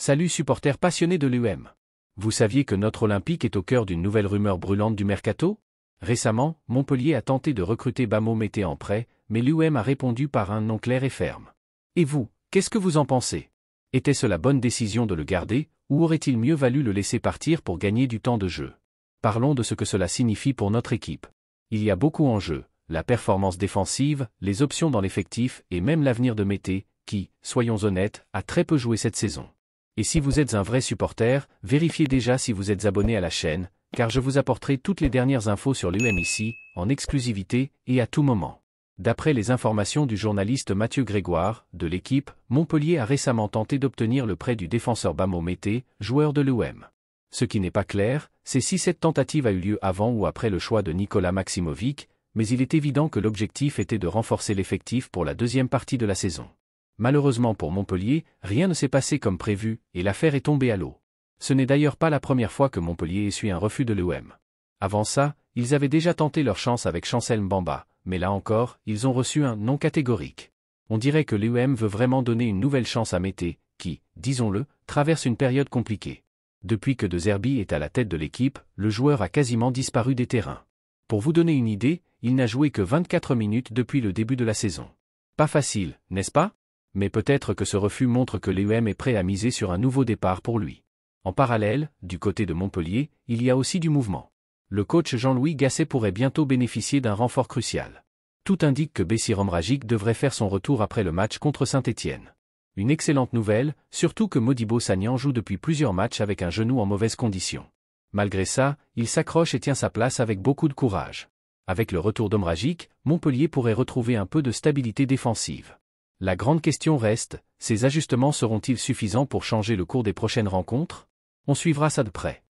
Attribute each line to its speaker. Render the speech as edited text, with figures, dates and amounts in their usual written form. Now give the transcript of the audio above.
Speaker 1: Salut supporters passionnés de l'UM. Vous saviez que notre Olympique est au cœur d'une nouvelle rumeur brûlante du mercato? Récemment, Montpellier a tenté de recruter Bamo Mété en prêt, mais l'UM a répondu par un non clair et ferme. Et vous, qu'est-ce que vous en pensez? Était-ce la bonne décision de le garder, ou aurait-il mieux valu le laisser partir pour gagner du temps de jeu? Parlons de ce que cela signifie pour notre équipe. Il y a beaucoup en jeu, la performance défensive, les options dans l'effectif et même l'avenir de Mété, qui, soyons honnêtes, a très peu joué cette saison. Et si vous êtes un vrai supporter, vérifiez déjà si vous êtes abonné à la chaîne, car je vous apporterai toutes les dernières infos sur l'UM ici, en exclusivité et à tout moment. D'après les informations du journaliste Mathieu Grégoire, de l'équipe, Montpellier a récemment tenté d'obtenir le prêt du défenseur Bamo Mété, joueur de l'UM. Ce qui n'est pas clair, c'est si cette tentative a eu lieu avant ou après le choix de Nikola Maximovic, mais il est évident que l'objectif était de renforcer l'effectif pour la deuxième partie de la saison. Malheureusement pour Montpellier, rien ne s'est passé comme prévu, et l'affaire est tombée à l'eau. Ce n'est d'ailleurs pas la première fois que Montpellier essuie un refus de l'UM. Avant ça, ils avaient déjà tenté leur chance avec Chancel Mbamba, mais là encore, ils ont reçu un non catégorique. On dirait que l'UM veut vraiment donner une nouvelle chance à Mété, qui, disons-le, traverse une période compliquée. Depuis que De Zerbi est à la tête de l'équipe, le joueur a quasiment disparu des terrains. Pour vous donner une idée, il n'a joué que 24 minutes depuis le début de la saison. Pas facile, n'est-ce pas? Mais peut-être que ce refus montre que l'UM est prêt à miser sur un nouveau départ pour lui. En parallèle, du côté de Montpellier, il y a aussi du mouvement. Le coach Jean-Louis Gasset pourrait bientôt bénéficier d'un renfort crucial. Tout indique que Bessir Omragic devrait faire son retour après le match contre Saint-Étienne. Une excellente nouvelle, surtout que Modibo Sagnan joue depuis plusieurs matchs avec un genou en mauvaise condition. Malgré ça, il s'accroche et tient sa place avec beaucoup de courage. Avec le retour d'Omragic, Montpellier pourrait retrouver un peu de stabilité défensive. La grande question reste, ces ajustements seront-ils suffisants pour changer le cours des prochaines rencontres? On suivra ça de près.